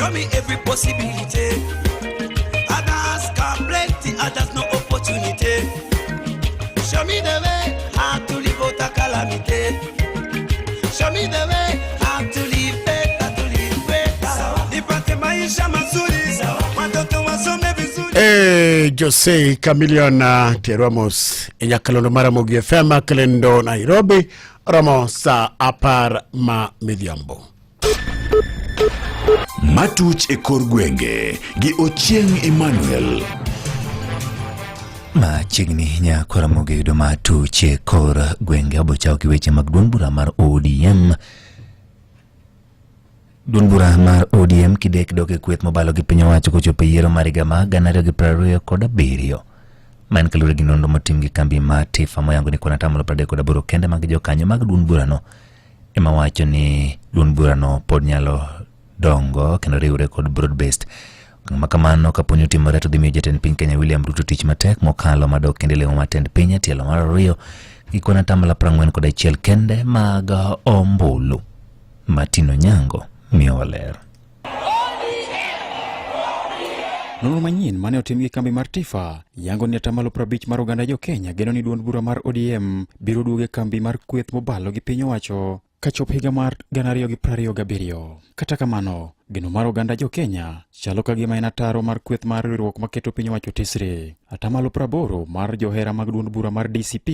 show me every possibility. Others can plenty, others no opportunity. Show me the way how to live out a calamity. Show me the way how to live better, to live better. Nipate maisha mazuri, watoto wasome vizuri. Jose Chameleon na Teramos Enyakalondo Maramogi FM Kalendo Nairobi Ramo sa apar ma midhiambo. Matuch e kor gwenge gi Ochieng Emmanuel. Machiegni nyakora moge yudo matuch e kor gwenge abochao ki weche mag duond bura mar ODM. Duond bura mar ODM kidek doke kweth mobalo gi piny owacho kochopo yiero mar higa ma 2027. Man kalure gi nonro motim gi kambi ma Tifa moyango ni kuna 38 kende mag jokanyo mag duond burano ema wacho ni duond burano pod nyalo dongo kendo riwre kod broad based. Makamano kaponi utimore to dhimiyo jatend piny Kenya William Ruto tich matek mokalo madok kende leo matend piny tielo mar ariyo gikona 41 kende mag ombulu. Martino Nyango miyo waler. Nonro manyien mane otim gi kambi mar Tifa yango ni 50% mar oganda jo Kenya geno ni duond bura mar ODM biro duoge kambi mar kweth mobalo gi piny owacho kachop higa mar 2027. Kata kamano, geno mar oganda jo Kenya chalo ka gima en ataro mar kweth mar riwruok maketo piny owacho tisre. 80% mar johera mag duond bura mar DCP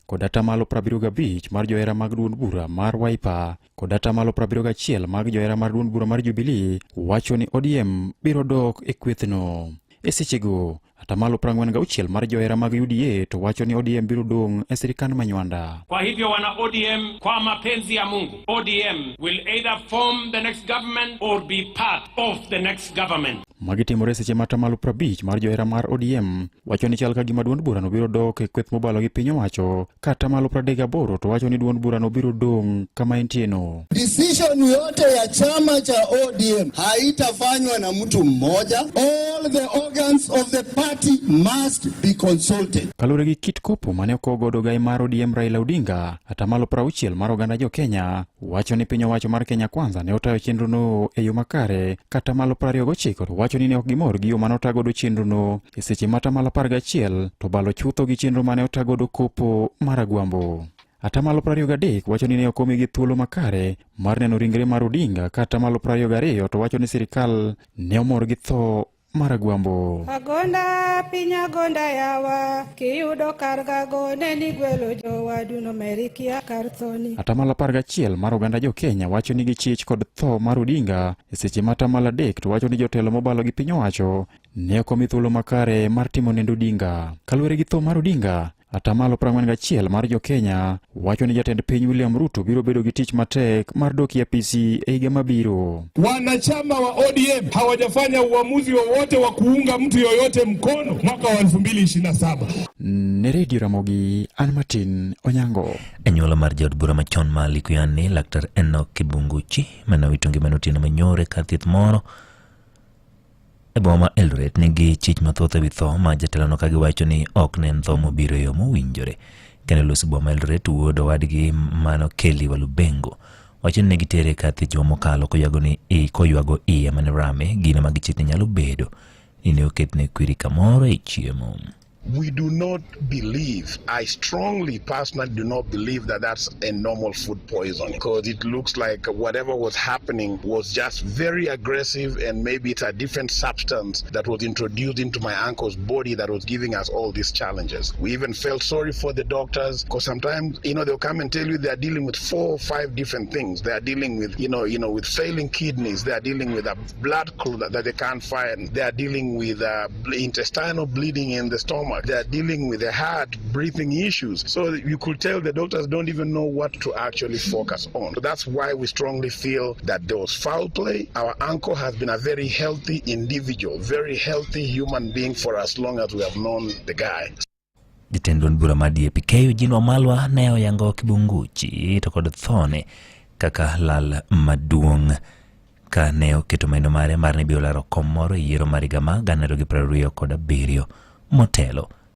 kod 75% mar johera mag duond bura mar Wiper kod 71% mag johera mar duond bura mar Jubilee wacho ni ODM biro dok e kwethno. E sechego 46% mar johera mag UDA to wacho ni ODM biro dong e sirikal manywanda. Kwa hivyo wana ODM, kwa mapenzi ya Mungu, ODM will either form the next government or be part of the next government. Magitimore seche ma 50% mar johera mar ODM wacho ni chal ka gima duond bura no biro dok e kweth mobalo gi piny owacho, kata 38% to wacho ni duond bura no biro dong kama entieno. Decision yote ya chama cha ODM haitafanywa na mtu mmoja. All the organs of the party must be consulted. Kalure gi kit kopo mane okogodo gai mar ODM Raila Odinga, 60% mar oganda jo Kenya wacho ni piny owacho mar Kenya Kwanza ne otayo chenro no e yo makare, kata 29% to wacho ni ne ok gimor gi yo mane otagodo chenro no, e seche ma 11% to balo chutho gi chenro mane otagodo kopo maragwambo. 23% wacho ni ne okomi gi thuolo makare mar neno ringre mar Odinga, kata 22% to wacho ni sirikal ne omor gi tho maragwambo. Agonda pinya gonda yawa kiyudo karga gone ni gwelo jowaduno merikia karthoni. 11% mar oganda jo Kenya wacho ni gichich kod tho mar Odinga, e seche ma 3% to wacho ni jotelo mobalo gi piny owacho ne okomi thuolo makare mar timo nendo Odinga. Kaluwore gi tho mar Odinga, 41% mar jo Kenya wacho ni jatend piny William Ruto biro bedo gi tich matek mar doki APC e higa mabiro. Wanachama wa ODM hawajafanya uamuzi wowote wa kuunga mtu yoyote mkono mwaka wa 2027. Ne Radio Ramogi, Martin Onyango. Enyola mar jaod bura machon ma Likuyani, Laktar Enoch Kibunguchi manawito ngimane otieno manyore ka thieth moro e boma Eldoret nigi chich mathoth ewi tho ma jatelono ka giwacho ni ok ne en tho mobiro e yo mowinjore. Kendo los boma Eldoret wuod owadgi Mano Kelly Walubengo wacho ni gitere ka thieth mokalo koywago iye mane rame gino ma gichit ni nyalo bedo ni ne oketne kwiri kamoro e chiemo. We do not believe, I strongly personally do not believe that that's a normal food poison, because it looks like whatever was happening was just very aggressive, and maybe it's a different substance that was introduced into my uncle's body that was giving us all these challenges. We even felt sorry for the doctors, because sometimes, they'll come and tell you they're dealing with 4 or 5 different things. They're dealing with, with failing kidneys. They're dealing with a blood clot that they can't find. They're dealing with intestinal bleeding in the stomach. They're dealing with the heart breathing issues. So you could tell the doctors don't even know what to actually focus on. So that's why we strongly feel that there was foul play. Our uncle has been a very healthy individual, very healthy human being for as long as we have known the guy. Jatend bura mar DAP Eugene Wamalwa ne oyango Kibunguchi to kod thone kaka lal maduong' ka ne oketo maino mare mar ni biro laro kom moro yiero mar higa ma 2027 motelo.